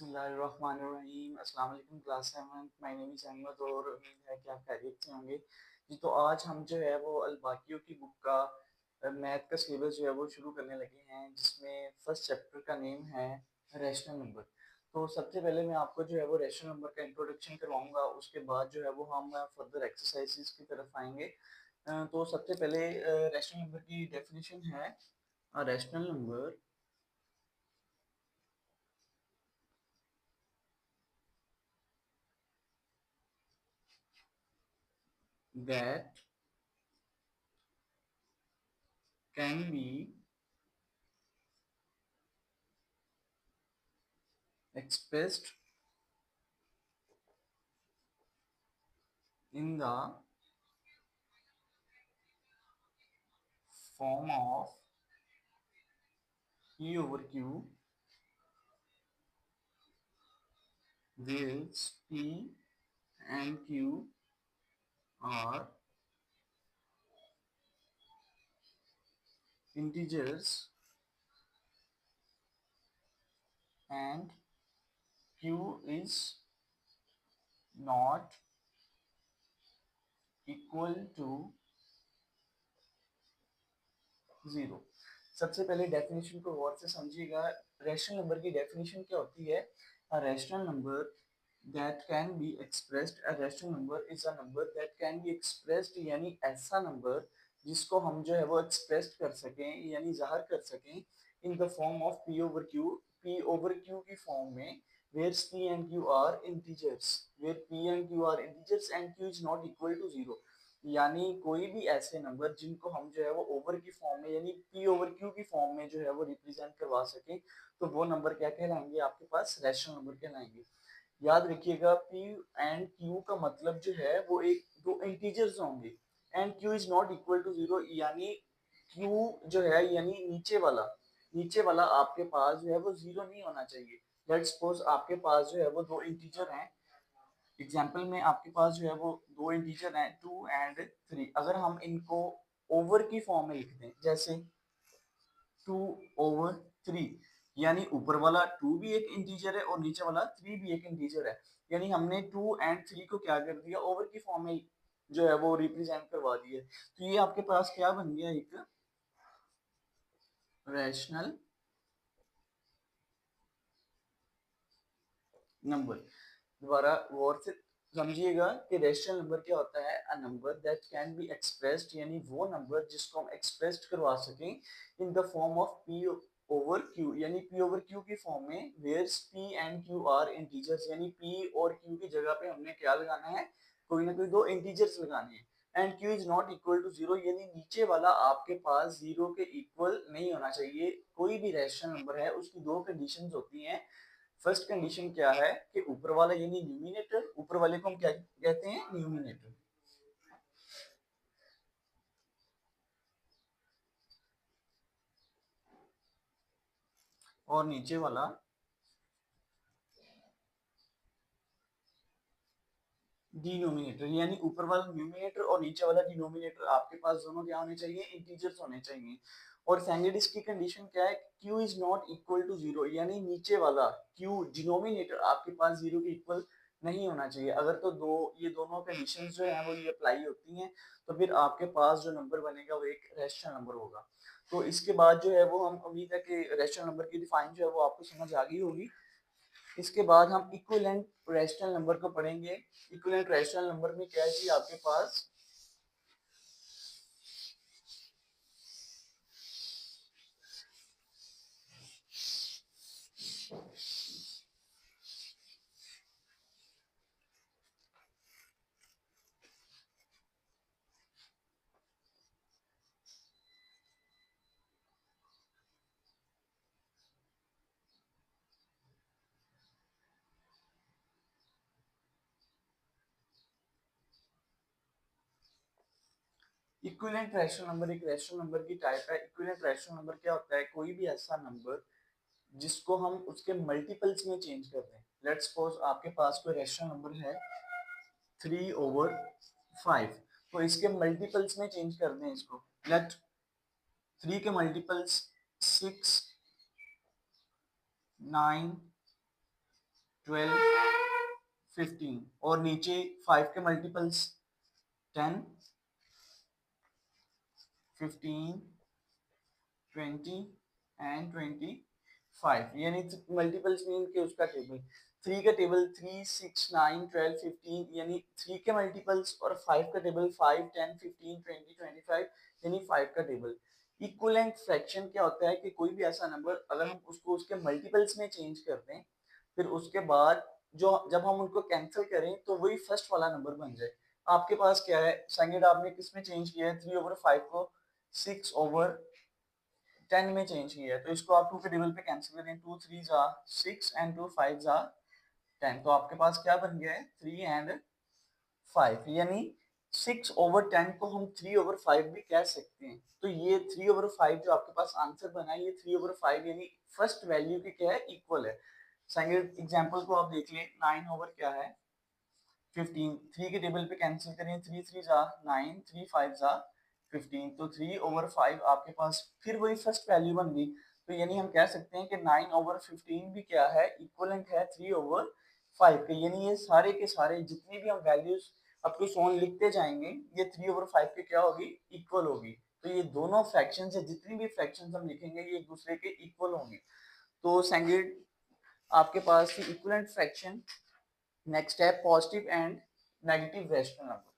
बिस्मिल्लाहिर्रहमानिर्रहीम। अस्सलाम वालेकुम class 7। My name is Ahmad और उम्मीद है कि आप खैरियत से होंगे जी। तो आज हम जो है वो अल-बाकियों की बुक का मैथ का सिलेबस जो है वो शुरू करने लगे हैं, जिसमें फर्स्ट चैप्टर का नेम है रैशनल नंबर। तो सबसे पहले मैं आपको जो है वो रैशनल नंबर का इंट्रोडक्शन करवाऊंगा, उसके बाद जो है वो हम फर्दर एक्सरसाइजेस की तरफ आएंगे। तो सबसे पहले रैशनल नंबर की डेफिनेशन है rational number that can be expressed in the form of P over Q, where P and Q are integers and Q is not equal to 0। सबसे पहले डेफिनेशन को गौर से समझिएगा। रैशनल नंबर की definition क्या होती है? अ rational number that can be expressed, a rational number is a number that can be expressed, यानी ऐसा नंबर जिसको हम जो है वो एक्सप्रेस कर सकें यानी जाहिर कर सकें in the form of p over q, p over q की फॉर्म में, where p and q are integers, where p and q are integers and q is not equal to 0। यानी कोई भी ऐसे नंबर जिनको हम जो है वो ओवर की फॉर्म में यानी p ओवर q की फॉर्म में जो है वो रिप्रेजेंट करवा सकें, तो वो नंबर क्या कहलाएंगे? आपके पास रैशनल नंबर कहलाएंगे। याद रखिएगा p एंड q का मतलब जो है वो एक दो इंटीजर्स होंगे and q is not equal to 0, यानी q जो है यानी नीचे वाला आपके पास जो है वो 0 नहीं होना चाहिए। लेट्स सपोज आपके पास जो है वो दो इंटीजर हैं, एग्जाम्पल में आपके पास जो है वो दो इंटीजर हैं 2 एंड 3। अगर हम इनको ओवर की फॉर्म में लिख दें जैसे 2 ओवर 3, यानी ऊपर वाला 2 भी एक इंटीजर है और नीचे वाला 3 भी एक इंटीजर है, यानी हमने 2 एंड 3 को क्या कर दिया? ओवर की फॉर्म में जो है वो रिप्रेजेंट करवा दिया। तो ये आपके पास क्या बन गया? एक रैशनल नंबर। दोबारा गौर से समझिएगा कि रैशनल नंबर क्या होता है? A number that can be expressed, यानी वो नंबर जिसको हम एक्सप्रेस्ड करवा सकें in the form of p over q, यानी p ओवर q की फॉर्म में, where p and q are integers, यानी p और q की जगह पे हमने क्या लगाना है? कोई ना कोई दो इंटीजर्स लगाने हैं। And q is not equal to 0, यानी नीचे वाला आपके पास 0 के इक्वल नहीं होना चाहिए। कोई भी रैशनल नंबर है उसकी दो कंडीशंस होती हैं। फर्स्ट कंडीशन क्या है कि ऊपर वाला यानी न्यूमिनेटर, ऊपर वाले को हम क्या कहते हैं? न्यूमिनेटर। और नीचे वाला डिनोमिनेटर, यानी ऊपर वाला न्यूमिनेटर और नीचे वाला डिनोमिनेटर आपके पास दोनों क्या होने चाहिए? इंटीजर्स होने चाहिए। और सेकंड इसकी कंडीशन क्या है? q is not equal to 0, यानी नीचे वाला q डिनोमिनेटर आपके पास 0 के इक्वल नहीं होना चाहिए। अगर तो ये दोनों कंडीशंस जो है वो ये अप्लाई होती हैं, तो फिर आपके पास जो नंबर बनेगा वो एक रैशनल नंबर होगा। तो इसके बाद जो है वो हम उम्मीद है कि रैशनल नंबर की डिफाइन जो है वो आपको समझ आ गई होगी। इसके बाद हम इक्विवेलेंट रैशनल नंबर को पढ़ेंगे। इक्विवेलेंट रैशनल नंबर में क्या है जी? आपके पास इक्विवेलेंट रैशनल नंबर एक रैशनल नंबर की टाइप है। इक्विवेलेंट रैशनल नंबर क्या होता है? कोई भी ऐसा नंबर जिसको हम उसके मल्टीपल्स में चेंज कर दें। लेट्स सपोज आपके पास कोई रैशनल नंबर है 3 ओवर 5, तो इसके मल्टीपल्स में चेंज कर दें इसको। लेट 3 के मल्टीपल्स 6, 9, 12, 15 और नीचे 5 के मल्टीपल्स 10, 15, 20 एंड 25 यानी मल्टीपल्स मीन के उसका टेबल 3 का टेबल 3, 6, 9, 12, 15 यानी 3 के मल्टीपल्स और 5 का टेबल 5, 10, 15, 20, 25 यानी 5 का टेबल। इक्विवेलेंट फ्रैक्शन क्या होता है कि कोई भी ऐसा नंबर अगर हम उसको उसके मल्टीपल्स में चेंज कर दें फिर उसके बाद जो जब हम उनको कैंसिल करें तो वही फर्स्ट वाला नंबर बन जाए। आपके पास क्या है सेकंड आपने किस में चेंज किया है 3/5 को 6/10 में चेंज किया है तो इसको आप 2 के टेबल पे कैंसिल करें 2 3 जा 6 एंड 2 5 जा 10 तो आपके पास क्या बन गया है 3 एंड 5 यानी 6/10 को हम 3/5 भी कह सकते हैं तो ये 3/5 जो आपके पास आंसर बना है ये 3/5 यानी फर्स्ट वैल्यू के क्या है इक्वल है। सेकंड एग्जांपल को आप देख लें 9 ओवर क्या है 15 3 के टेबल पे कैंसिल करें 3 3 जा 9 3 5 जा 15 तो 3/5 आपके पास फिर वही फर्स्ट वैल्यू बन गई तो यानी हम कह सकते हैं कि 9/15 भी क्या है इक्वलेंट है 3/5 के यानी ये सारे के सारे जितनी भी हम वैल्यूज अप टू सोन लिखते जाएंगे ये 3/5 के क्या होगी इक्वल होगी तो ये दोनों फ्रैक्शन से जितनी भी फ्रैक्शन हम लिखेंगे ये एक दूसरे के इक्वल होंगे। तो सेकंड आपके पास इक्वलेंट फ्रैक्शन नेक्स्ट है positive and negative rational number.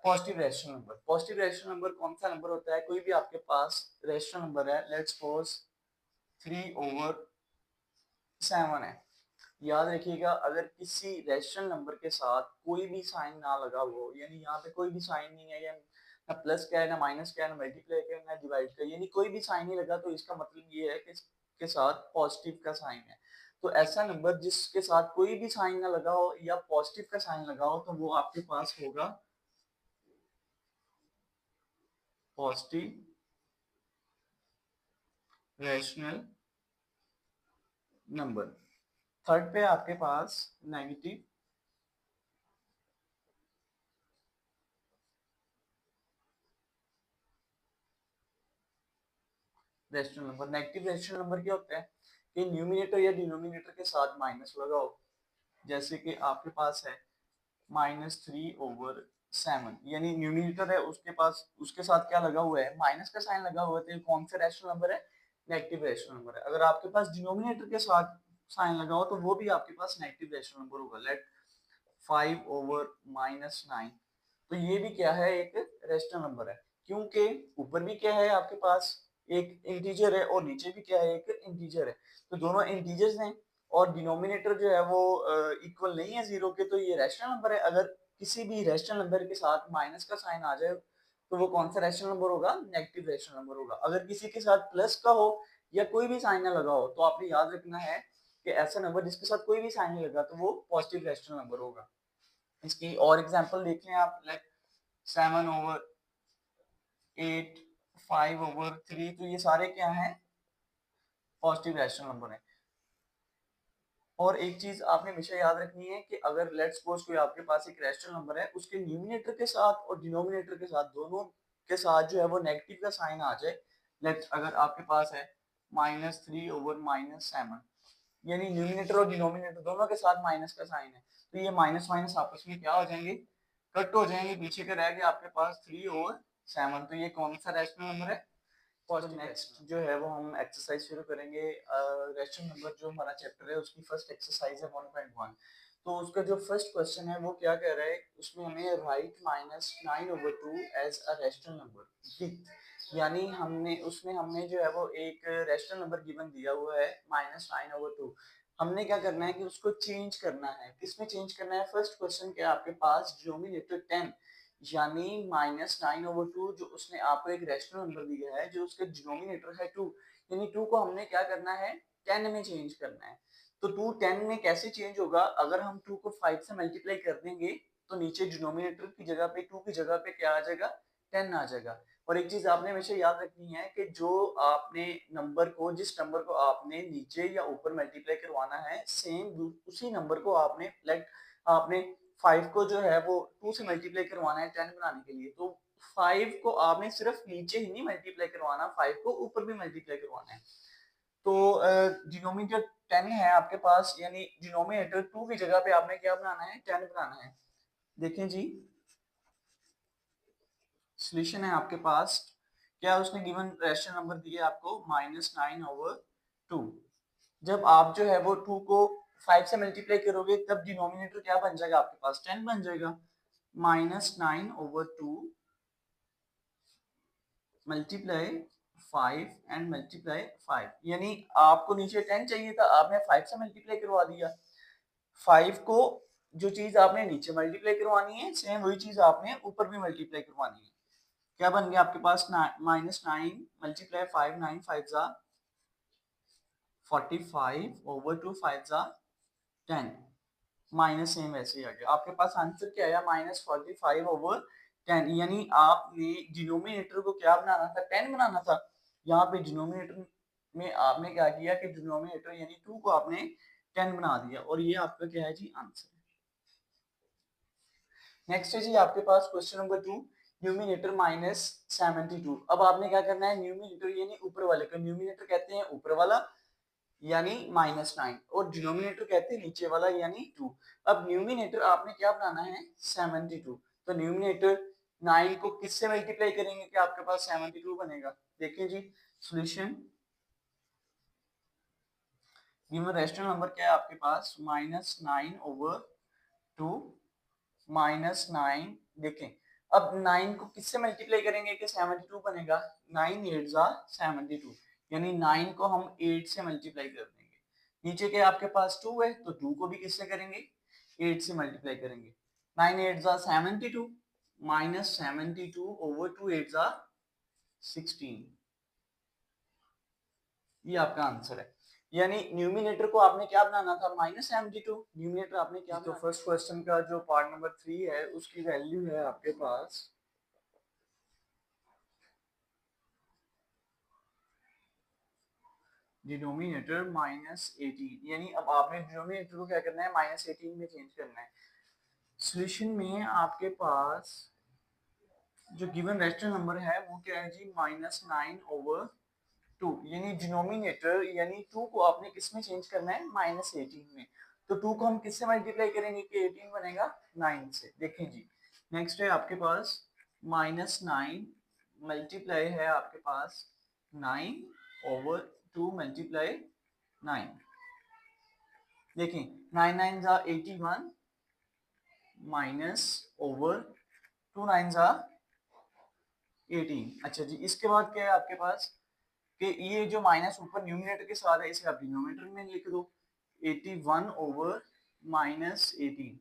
Positive rational number कौन सा नंबर होता है कोई भी आपके पास रेशनल नंबर है लेट्स सपोज 3/7 है। याद रखिएगा अगर किसी रेशनल नंबर के साथ कोई भी साइन ना लगा हो यानी यहाँ पे कोई भी साइन नहीं है या ना प्लस का है ना माइनस का है ना मल्टीप्लाई का है ना डिवाइड का यानी कोई भी साइन नहीं लगा तो इसका मतलब ये है कि इसके साथ पॉजिटिव का साइन है। तो ऐसा नंबर जिसके साथ कोई भी साइन ना लगा हो या पॉजिटिव का साइन लगा हो तो वो आपके पास होगा पॉजिटिव रेशनल नंबर। थर्ड पे आपके पास negative rational number. Negative rational number क्या होता है कि न्यूमिनेटर या डिनोमिनेटर के साथ माइनस लगाओ जैसे कि आपके पास है -3/7 यानी न्यूमिनेटर है उसके पास उसके साथ क्या लगा हुआ है माइनस का साइन लगा हुआ है तो ये कौन सा रेशनल नंबर है नेगेटिव रेशनल नंबर है। अगर आपके पास डिनोमिनेटर के साथ साइन लगा हो तो वो भी आपके पास नेगेटिव रेशनल नंबर होगा। लेट 5/-9 तो ये भी क्या है एक रेशनल नंबर है क्योंकि ऊपर भी क्या है आपके पास एक इंटीजर है और नीचे भी क्या है एक इंटीजर है तो दोनों इंटीजर्स हैं और डिनोमिनेटर जो है वो इक्वल नहीं है जीरो के तो ये रैशनल नंबर है। अगर किसी भी रैशनल नंबर के साथ माइनस का साइन आ जाए तो वो कौन सा रैशनल नंबर होगा नेगेटिव रैशनल नंबर होगा। अगर किसी के साथ प्लस का हो या कोई भी साइन ना लगा हो तो आपने याद रखना है कि ऐसा नंबर जिसके साथ कोई भी साइन नहीं लगा तो वो पॉजिटिव रैशनल नंबर होगा। इसकी और एग्जांपल देख लें आप लाइक 7/8 5/3 तो ये सारे क्या हैं पॉजिटिव रैशनल नंबर है। और एक चीज आपने हमेशा याद रखनी है कि अगर लेट्स सपोज कोई आपके पास एक रैशनल नंबर है उसके न्यूमिनेटर के साथ और डिनोमिनेटर के साथ दोनों के साथ जो है वो नेगेटिव का साइन आ जाए। लेट्स अगर आपके पास है -3/-7 यानी न्यूमिनेटर और डिनोमिनेटर दोनों के साथ माइनस का साइन है तो ये माइनस माइनस आपस में क्या हो जाएंगे कट हो जाएंगे पीछे का रह गया आपके पास 3/7 तो ये कौन सा रैशनल नंबर है पॉजिटिव। नेक्स्ट जो है वो हम एक्सरसाइज शुरू करेंगे रैशनल नंबर जो हमारा चैप्टर है उसकी फर्स्ट एक्सरसाइज है 1.1। तो उसका जो फर्स्ट क्वेश्चन है वो क्या कह रहा है उसमें हमें write -9/2 as a rational number यानी हमने जो है वो एक रैशनल नंबर गिवन दिया हुआ है -9/2। हमने क्या करना है कि उसको चेंज करना है किसमें चेंज करना है फर्स्ट क्वेश्चन क्या आपके पास डिनोमिनेटर 10 यानी -9/2 जो उसने आपको एक रैशनल नंबर दिया है जो उसका डिनोमिनेटर है 2 यानी 2 को हमने क्या करना है 10 में चेंज करना है। तो 2 10 में कैसे चेंज होगा अगर हम 2 को 5 से मल्टीप्लाई कर देंगे तो नीचे डिनोमिनेटर की जगह पे 2 की जगह पे क्या आ जाएगा 10 आ जाएगा। और एक चीज आपने हमेशा याद रखनी है कि जो आपने नंबर को, जिस नंबर को आपने नीचे या ऊपर मल्टीप्लाई करवाना है, सेम उसी नंबर को आपने लाइक आपने 5 को जो है वो 2 से मल्टीप्लाई करवाना है 10 बनाने के लिए, तो 5 को आपने सिर्फ नीचे ही नहीं मल्टीप्लाई करवाना, 5 को ऊपर भी मल्टीप्लाई करवाना है। तो डिनोमिनेटर 10 है आपके पास, यानी डिनोमिनेटर 2 की जगह पे आपने क्या बनाना है, 10 बनाना है। देखें जी, सॉल्यूशन है आपके पास, क्या उसने गिवन रैशनल नंबर दिए आपको -9/2। जब आप जो है वो 2 को 5 से मल्टीप्लाई करोगे तब डिनोमिनेटर क्या बन जाएगा आपके पास, 10 बन जाएगा। -9/2 मल्टीप्लाई 5 एंड मल्टीप्लाई 5, यानी आपको नीचे 10 चाहिए था, आपने 5 से मल्टीप्लाई करवा दिया। 5 को जो चीज आपने नीचे मल्टीप्लाई करवानी है, सेम वही चीज आपने ऊपर भी मल्टीप्लाई करवानी है। क्या बन गया आपके पास, -9 मल्टीप्लाई 5, 9 5 जा 45/2 5 जा 10, माइनस सेम वैसे ही आ गया आपके पास। आंसर क्या आया, -45/10, यानी आपने डिनोमिनेटर को क्या बनाना था, 10 बनाना था। यहाँ पे डिनोमिनेटर में आपने क्या किया कि डिनोमिनेटर यानी 2 को आपने 10 बना दिया, और ये आपका क्या है जी, आंसर। नेक्स्ट है जी आपके पास क्वेश्चन नंबर 2, न्यूमिनेटर -72। अब आपने क्या करना है, न्यूमिनेटर यानी ऊपर वाले को न्यूमिनेटर कहते हैं ऊपर वाला यानी -9, और डिनोमिनेटर कहते हैं नीचे वाला यानी 2। अब न्यूमिनेटर आपने क्या बनाना है, 72, तो न्यूमिनेटर 9 को किससे मल्टीप्लाई करेंगे कि आपके पास 72 बनेगा। देखिए जी सॉल्यूशन, गिवन रैशनल नंबर क्या है आपके पास, -9/2 -9। देखें अब 9 को किससे मल्टीप्लाई करेंगे कि 72 बनेगा, 9 8 जा 72, यानी 9 को हम 8 से मल्टीप्लाई कर देंगे। नीचे के आपके पास 2 है तो 2 को भी किससे करेंगे, 8 से मल्टीप्लाई करेंगे। 9 8 जा 72, -72/2 8 जा 16, ये आपका आंसर है। यानी न्यूमिनेटर को आपने क्या बनाना था, -72, न्यूमिनेटर आपने क्या, तो फर्स्ट क्वेश्चन का जो पार्ट नंबर 3 है उसकी वैल्यू है आपके पास डिनोमिनेटर -18, यानी अब आपने डिनोमिनेटर को क्या करना है, -18 में चेंज करना है। सॉल्यूशन में आपके पास जो गिवन रैशनल नंबर है वो क्या है जी, -9/2, यानी डिनोमिनेटर यानी 2 को आपने किस में चेंज करना है, -18 में। तो 2 को हम किससे मल्टीप्लाई करेंगे कि 18 बनेगा, 9 से। देखें जी नेक्स्ट है आपके पास -9 मल्टीप्लाई है आपके पास 9/2 मल्टीप्लाई 9। देखें 9 9 जा 81 -/2 9 जा 18। अच्छा जी इसके बाद क्या है आपके पास कि ये जो माइनस ऊपर न्यूमिनेटर के साथ है इसे आप डिनोमिनेटर में लिख दो, 81/-18।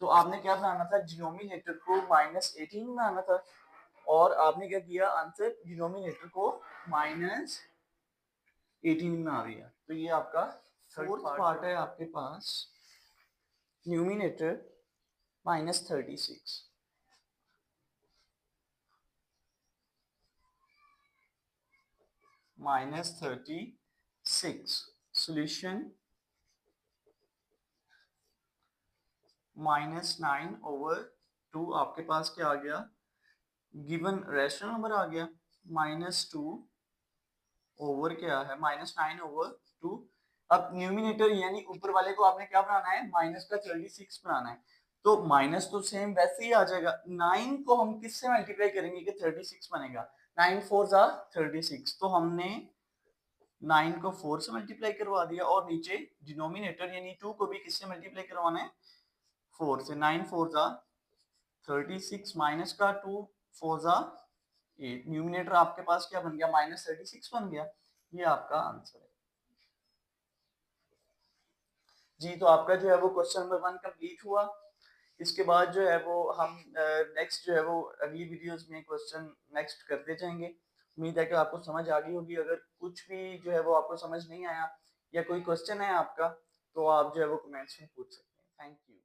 तो आपने क्या बनाना था, डिनोमिनेटर को -18 बनाना था, और आपने क्या किया, आंसर डिनोमिनेटर को -18 बना दिया। तो ये आपका फोर्थ पार्ट है आपके पास, न्यूमिनेटर -36, -36 सॉल्यूशन -9/2 आपके पास क्या आ गया, गिवन रैशनल नंबर आ गया, -2 ओवर क्या है, -9/2। अब न्यूमिनेटर यानी ऊपर वाले को आपने क्या बनाना है, माइनस का 36 बनाना है, तो माइनस तो सेम वैसे ही आ जाएगा। 9 को हम किससे मल्टीप्लाई करेंगे कि 36 बनेगा, 9 4 जा 36, तो हमने 9 को 4 से मल्टीप्लाई करवा दिया, और नीचे डिनोमिनेटर यानी 2 को भी किससे मल्टीप्लाई करवाना है, 4 से। 9 4 जा 36 माइनस का 2 4 जा 8, न्यूमिनेटर आपके पास क्या बन गया, -36 बन गया। ये आपका आंसर है जी। तो आपका जो है वो क्वेश्चन नंबर 1 कंप्लीट हुआ। इसके बाद जो है वो हम नेक्स्ट जो है वो अगली वीडियोस में क्वेश्चन नेक्स्ट करते जाएंगे। उम्मीद है कि आपको समझ आ गई होगी। अगर कुछ भी जो है वो आपको समझ नहीं आया या कोई क्वेश्चन है आपका, तो आप जो है वो कमेंट्स में पूछ सकते हैं। Thank you.